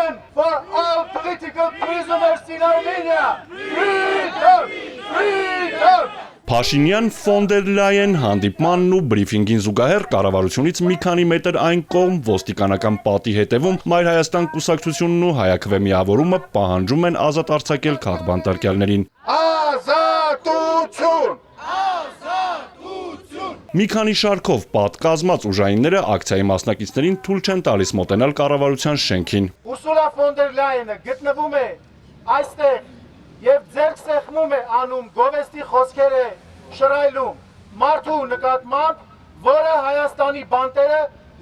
Freedom for all political prisoners in Armenia! Freedom! Freedom! Փաշինյան, ֆոն դեր Լայեն հանդիպմանն ու բրիֆինգին զուգահեռ կառավարությունից մի քանի մետր այն կողմ ոստիկանական պատի հետևում Մայր Հայաստան կուսակցությունն ու Հայաքվե միավորումը պահանջում են ազատ արձակել քաղբանտարկյալներին։ Ազատություն! Մի քանի շարքով պատկազմած ուժայինները ակցիայի մասնակիցներին թույլ չեն տալիս մոտենալ կառավարության շենքին։ Ուրսուլա ֆոն դեր Լայենը գտնվում է այստեղ եւ ձեռք սեղմում է անում գովեստի խոսքերը շռայլում մարդու նկատմամբ, որը Հայաստանի բանտերը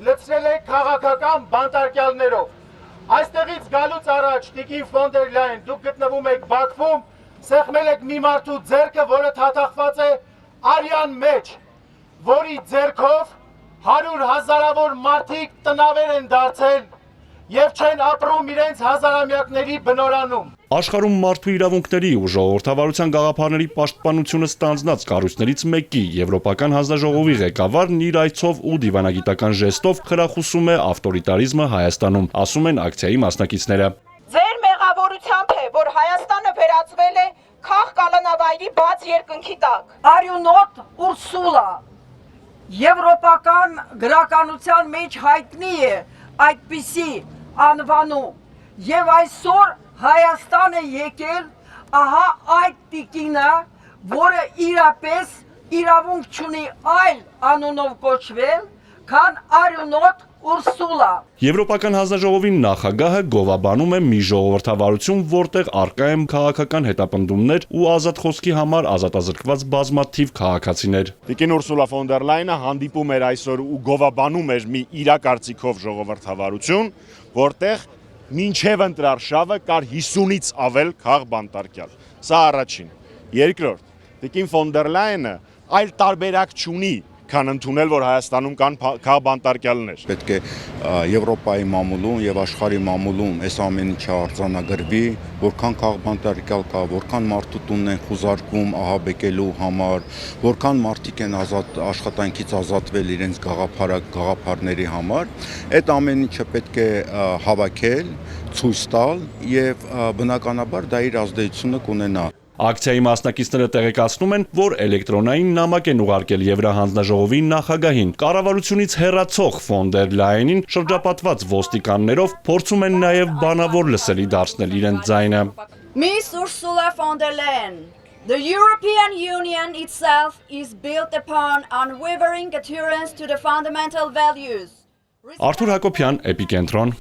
լցրել է քաղաքական բանտարկյալներով։ Այստեղից գալուց առաջ Տիկին ֆոն դեր Լայեն, դուք գտնվում եք Բաքվում, սեղմել եք մի մարդու ձեռքը, որը թաթախված է արյան մեջ, որի ձեռքով 100,000-ավոր մարդիկ տնավեր են դարձել եւ չեն ապրում իրենց հազարամյակների բնորանում։ Աշխարհում մարդու իրավունքների ու ժողովրդավարության գաղափարների պաշտպանությունը ստանձնած կառույցներից մեկի Եվրոպական հանձնաժողովի ղեկավարն իր այցով ու դիվանագիտական ժեստով խրախուսում է ավտորիտարիզմը Հայաստանում, ասում են ակցիայի մասնակիցները։ Ձեր մեղավորությամբ է, որ Հայաստանը վերածվել է քաղաքականավայրի բաց երկնքի տակ։ Արյունոտ Ուրսուլա եվրոպական գրականության մեջ հայտնի է այդպիսի անվանում եւ այսօր Հայաստան է եկել ահա այդ տիկինը, որը իրապես իրավունք չունի այլ անունով կոչվել, քան Արյունոտ Ուրսուլա։ Եվրոպական հանձնաժողովի նախագահը գովաբանում է մի ժողովրդավարություն, որտեղ առկա են քաղաքական հետապնդումներ ու ազատ խոսքի համար ազատազրկված բազմաթիվ քաղաքացիներ։ Տիկին Ուրսուլա ֆոն դեր Լայենը հանդիպում էր այսօր ու գովաբանում էր մի իրակարծիքով ժողովրդավարություն, որտեղ մինչև ընտրարշավը կար 50-ից ավել քաղբանտարկյալ։ Սա առաջին։ Երկրորդ, Տիկին ֆոն դեր Լայենը այլ տարբերակ չունի, քան ընդունել, որ Հայաստանում կան քաղբանտարկյալներ։ Պետք է Եվրոպայի մամուլում եւ աշխարհի մամուլում այս ամեն ինչը արձանագրվի, որքան քաղբանտարկյալ կա, որքան մարդու տունն են խուզարկվում ահաբեկելու համար, որքան մարդիկ են աշխատանքից ազատվել իրենց գաղափարների համար, այդ ամեն ինչը պետք է հավաքել, ցույց տալ եւ բնականաբար դա իր ազդեցությունը կունենա։ Ակցիայի մասնակիցները տեղեկացնում են, որ էլեկտրոնային նամակ են ուղարկել Եվրահանձնաժողովի նախագահին։ Կառավարությունից հեռացող ֆոն դեր Լայենին շրջապատված ոստիկաններով փորձում են նաև բանավոր լսելի դարձնել իրենց ձայնը։ Miss Ursula von der Leyen, the European Union itself is built upon unwavering adherence to the fundamental values. Արթուր Հակոբյան, Էպիկենտրոն։